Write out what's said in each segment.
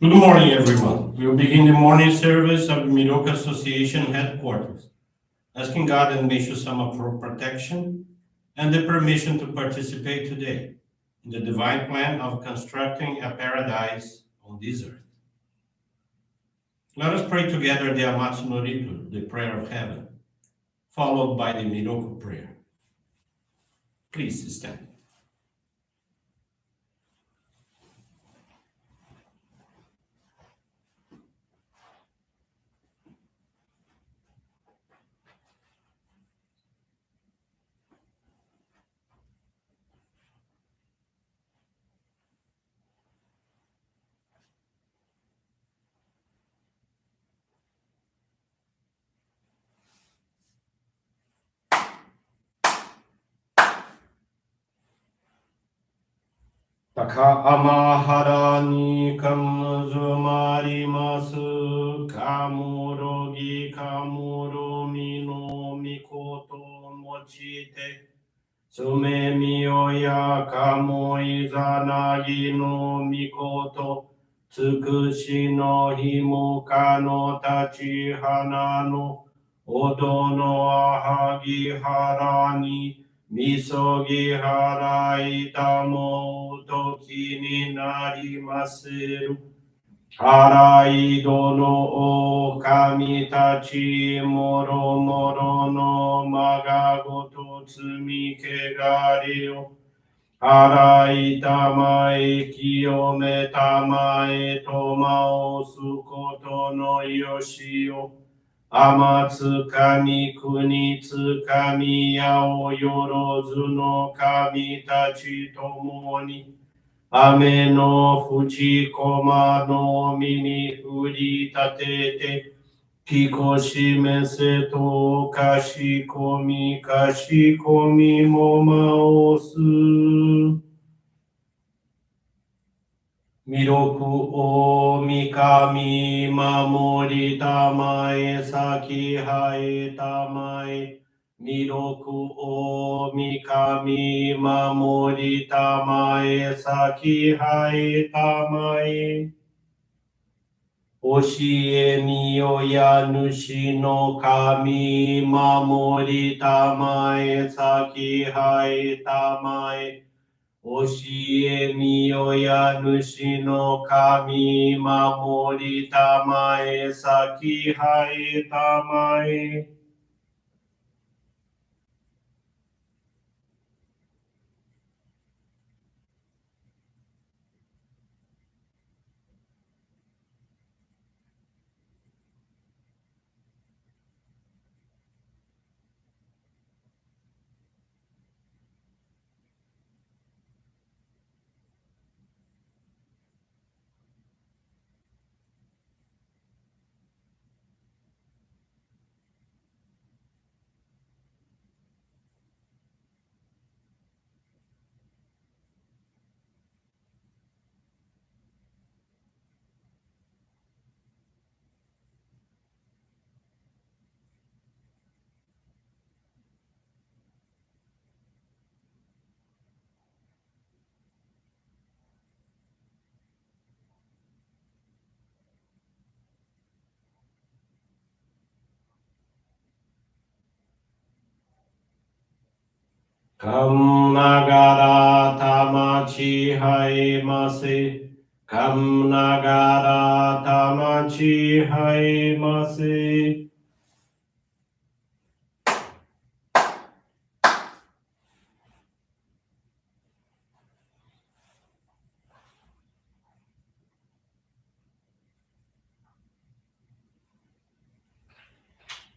Good morning, everyone. We will begin the morning service of the Miroku Association headquarters, asking God and Meishu-sama for protection and the permission to participate today in the divine plan of constructing a paradise on this earth. Let us pray together the Amatsu-Norito, the prayer of heaven, followed by the Miroku Prayer. Please stand. Taka amahara ni kamuzumarimasu kamurogi kamuro no mikoto mochite sume miyoya kamo izanagi no mikoto tsukushi no himuka no tachi hana no odo no ahagi harani Misogi harai tamo toki ni narimasu. Harai dono o kami tachi moro moro no magagoto tsumi kegari o. Harai tamae kiyome tamae tomao sukoto no yoshi o. Amatsu kami kunitsu kami yao yorozu no kami tachi tomoni. Ame no fuji koma no mini furi tatete. Kikoshi mense to kashi komi moma osu. Miroku o mikami mamori tamae saki hae tamae. Miroku o mikami mamori tamae saki hae tamae. Oshie miyoya nushi no kami mamori tamae saki hae tamae. Oshie miyoya nushi no kami mamori tamae saki hae tamae. Kam nagara tamachi haemase. Kam nagara tamachi haemase.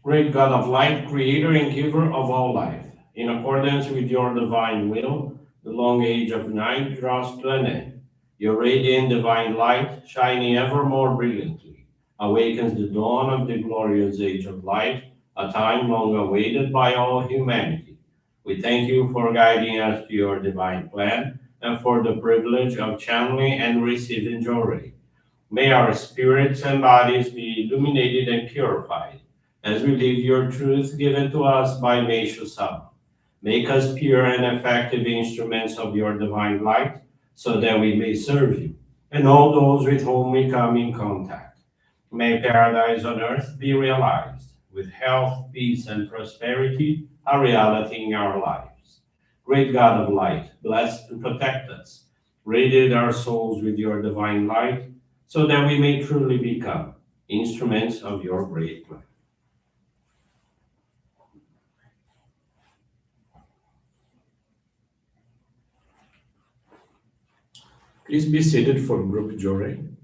Great God of light, creator and giver of all life, in accordance with your divine will, the long age of night draws to an end. Your radiant divine light, shining ever more brilliantly, awakens the dawn of the glorious age of light, a time long awaited by all humanity. We thank you for guiding us to your divine plan and for the privilege of channeling and receiving Johrei. May our spirits and bodies be illuminated and purified as we live your truth given to us by Meishu-sama. Make us pure and effective instruments of your divine light so that we may serve you and all those with whom we come in contact. May paradise on earth be realized, with health, peace, and prosperity a reality in our lives. Great God of light, bless and protect us. Radiate our souls with your divine light, so that we may truly become instruments of your great plan. Please be seated for group Johrei.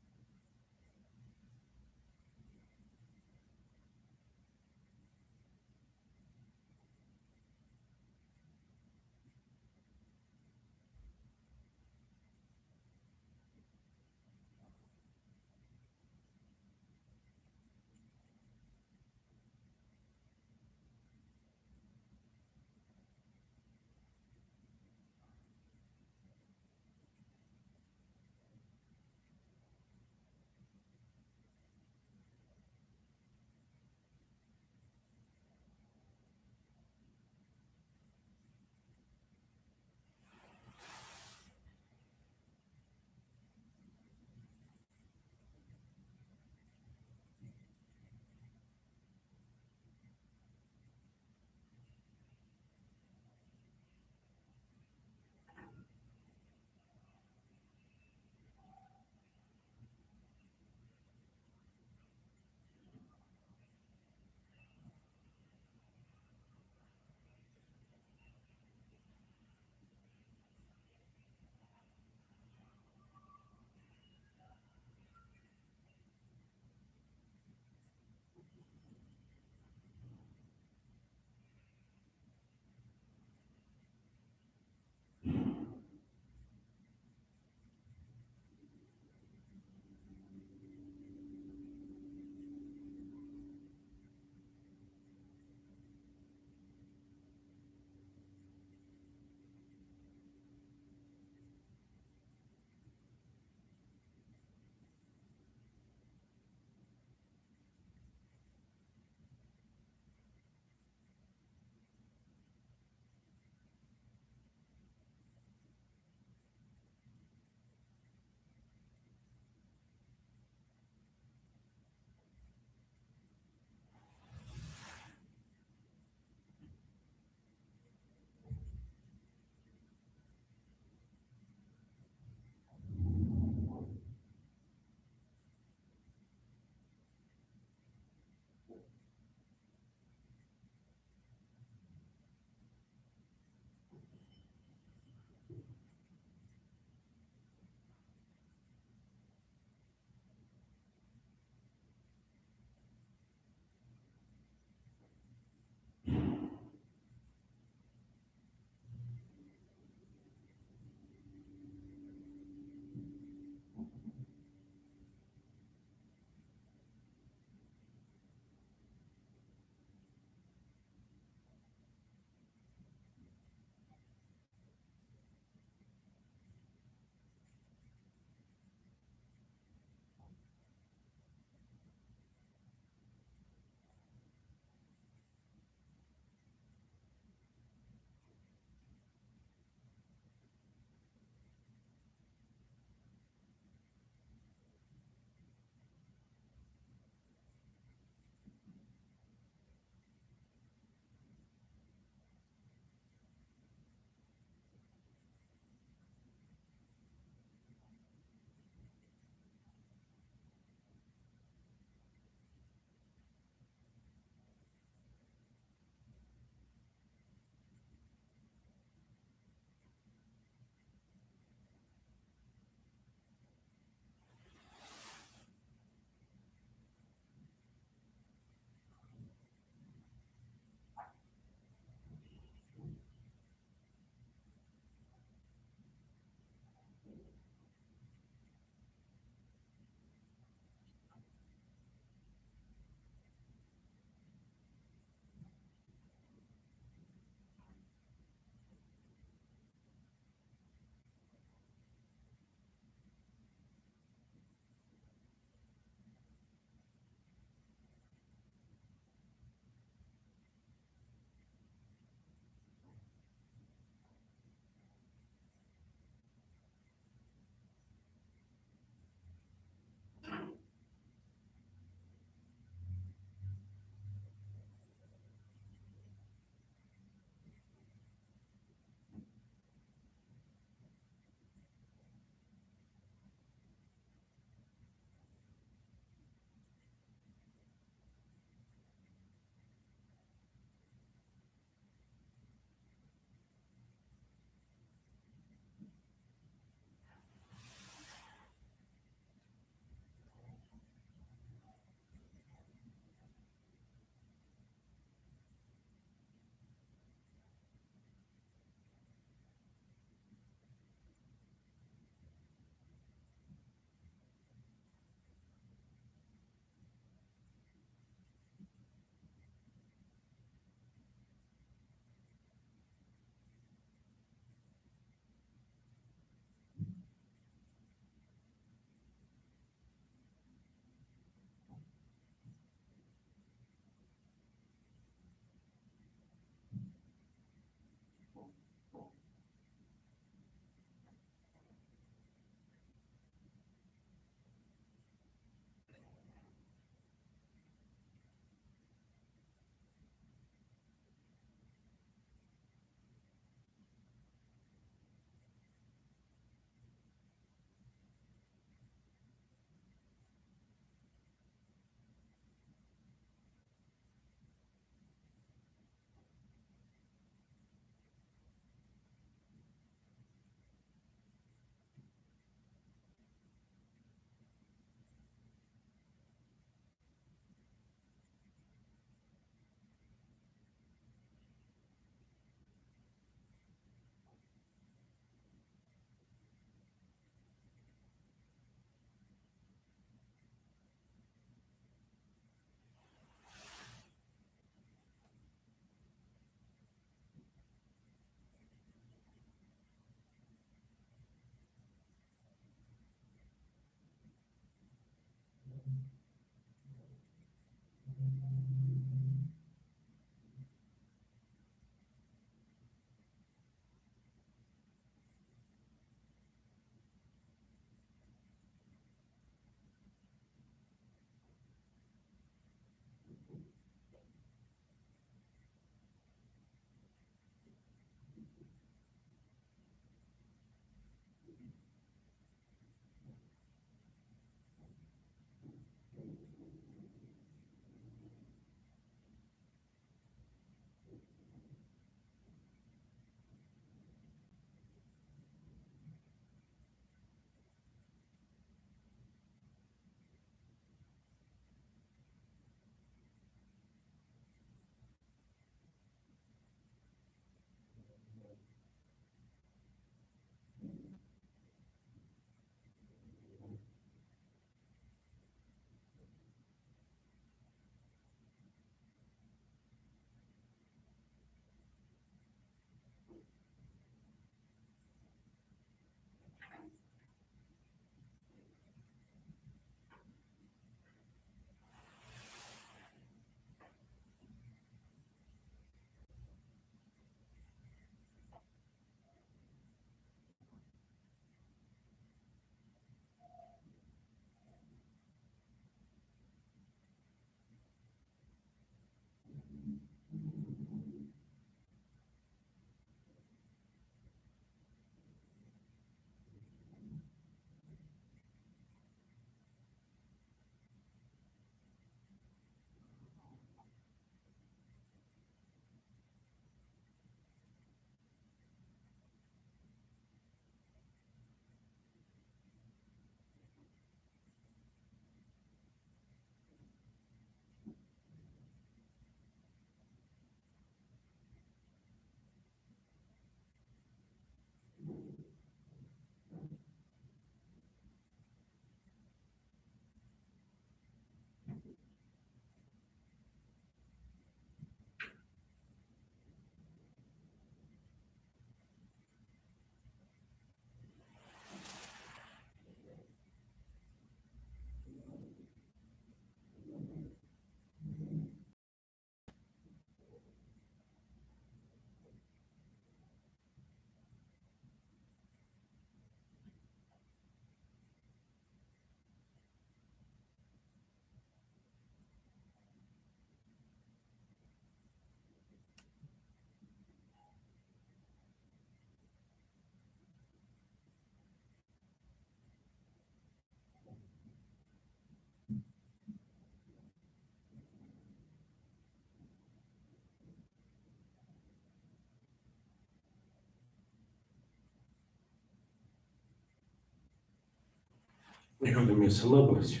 Meishu-sama, bless you.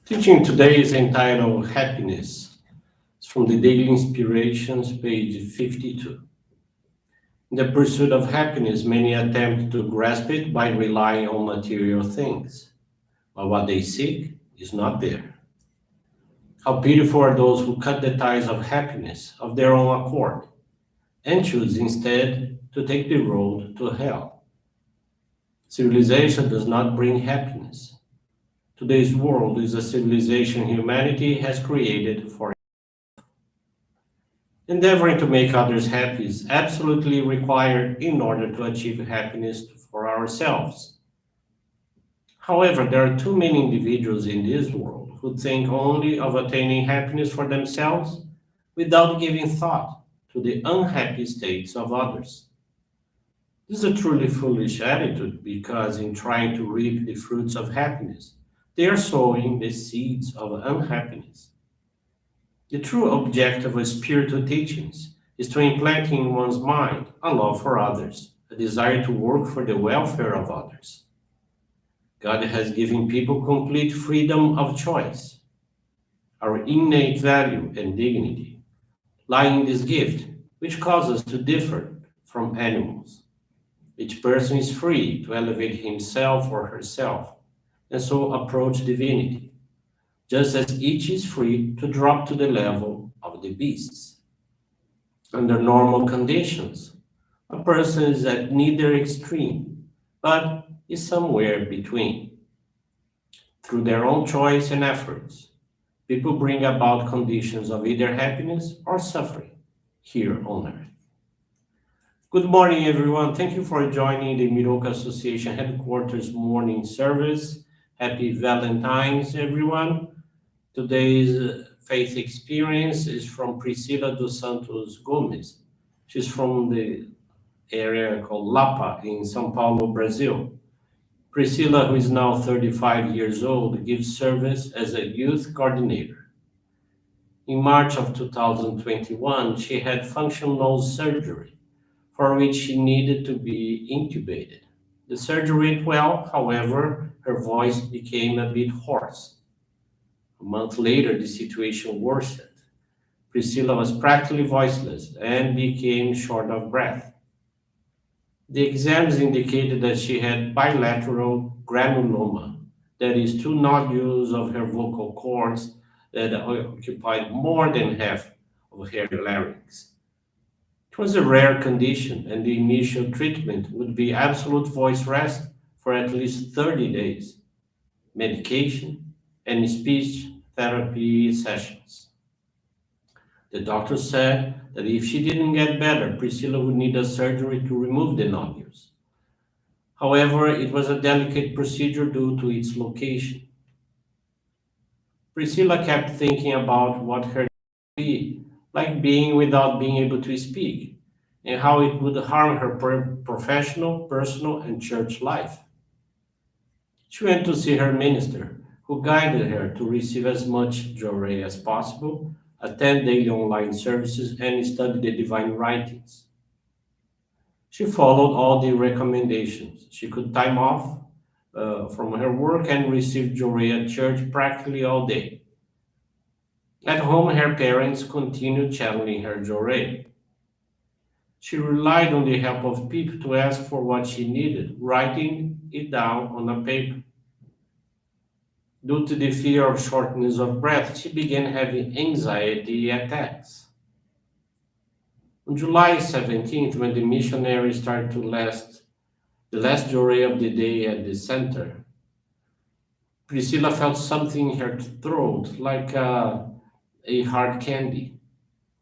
Teaching today is entitled Happiness. It's from the Daily Inspirations, page 52. In the pursuit of happiness, many attempt to grasp it by relying on material things, but what they seek is not there. How beautiful are those who cut the ties of happiness of their own accord and choose instead to take the road to hell. Civilization does not bring happiness. Today's world is a civilization humanity has created for endeavoring to make others happy is absolutely required in order to achieve happiness for ourselves. However, there are too many individuals in this world who think only of attaining happiness for themselves without giving thought to the unhappy states of others. This is a truly foolish attitude because, in trying to reap the fruits of happiness, they are sowing the seeds of unhappiness. The true objective of spiritual teachings is to implant in one's mind a love for others, a desire to work for the welfare of others. God has given people complete freedom of choice, our innate value and dignity lying in this gift, which causes us to differ from animals. Each person is free to elevate himself or herself and so approach divinity, just as each is free to drop to the level of the beasts. Under normal conditions, a person is at neither extreme, but is somewhere between. Through their own choice and efforts, people bring about conditions of either happiness or suffering here on earth. Good morning, everyone. Thank you for joining the Miroku Association headquarters morning service. Happy Valentine's, everyone. Today's faith experience is from Priscila dos Santos Gomes. She's from the area called Lapa in São Paulo, Brazil. Priscilla, who is now 35 years old, gives service as a youth coordinator. In March of 2021, she had functional nose surgery, for which she needed to be intubated. The surgery went well, however, her voice became a bit hoarse. A month later, the situation worsened. Priscilla was practically voiceless and became short of breath. The exams indicated that she had bilateral granuloma, that is, two nodules of her vocal cords that occupied more than half of her larynx. It was a rare condition, and the initial treatment would be absolute voice rest for at least 30 days, medication, and speech therapy sessions. The doctor said that if she didn't get better, Priscilla would need a surgery to remove the nodules. However, it was a delicate procedure due to its location. Priscilla kept thinking about what her be like being without being able to speak, and how it would harm her professional, personal, and church life. She went to see her minister, who guided her to receive as much Johrei as possible, attend daily online services, and study the divine writings. She followed all the recommendations. She could time off from her work and receive Johrei at church practically all day. At home, her parents continued channeling her Johrei. She relied on the help of people to ask for what she needed, writing it down on a paper. Due to the fear of shortness of breath, she began having anxiety attacks. On July 17th, when the missionary started to the last Johrei of the day at the center, Priscilla felt something in her throat, like a hard candy.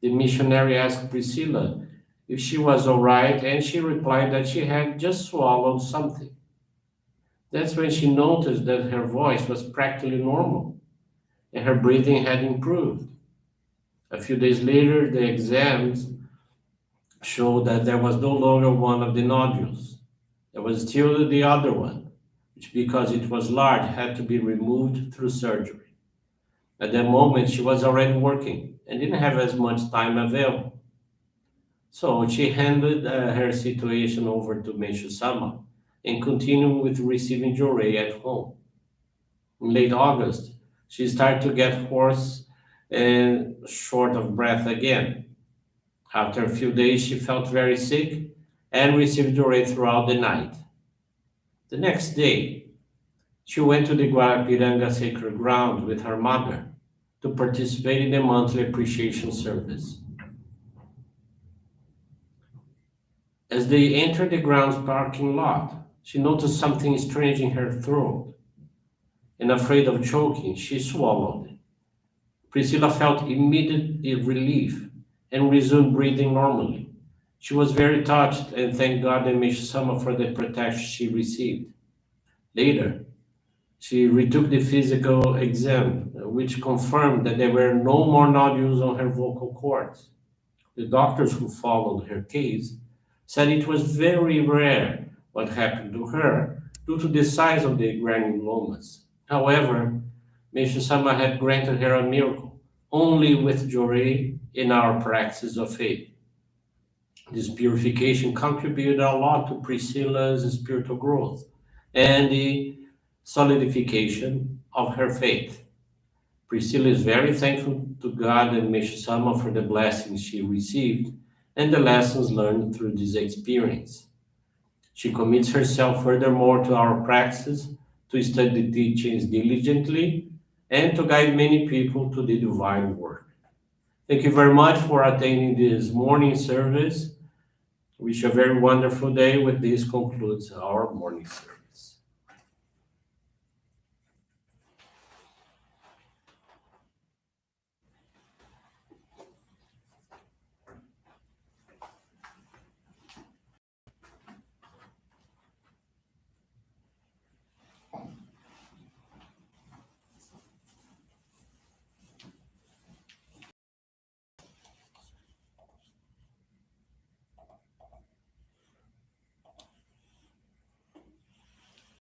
The missionary asked Priscilla if she was all right, and she replied that she had just swallowed something. That's when she noticed that her voice was practically normal and her breathing had improved. A few days later, the exams showed that there was no longer one of the nodules. There was still the other one, which, because it was large, had to be removed through surgery. At that moment, she was already working and didn't have as much time available. So she handed her situation over to Meishu-sama and continued with receiving Johrei at home. In late August, she started to get hoarse and short of breath again. After a few days, she felt very sick and received Johrei throughout the night. The next day, she went to the Guarapiranga Sacred Ground with her mother to participate in the monthly appreciation service. As they entered the ground's parking lot, she noticed something strange in her throat, and afraid of choking, she swallowed. Priscilla felt immediate relief and resumed breathing normally. She was very touched and thanked God and Meishu-sama for the protection she received. Later, she retook the physical exam, which confirmed that there were no more nodules on her vocal cords. The doctors who followed her case said it was very rare what happened to her due to the size of the granulomas. However, Meishu-sama had granted her a miracle, only with Johrei in our practice of faith. This purification contributed a lot to Priscilla's spiritual growth and the solidification of her faith. Priscilla is very thankful to God and Meishu-sama for the blessings she received and the lessons learned through this experience. She commits herself furthermore to our practice, to study the teachings diligently, and to guide many people to the divine work. Thank you very much for attending this morning service. Wish you a very wonderful day. With this concludes our morning service.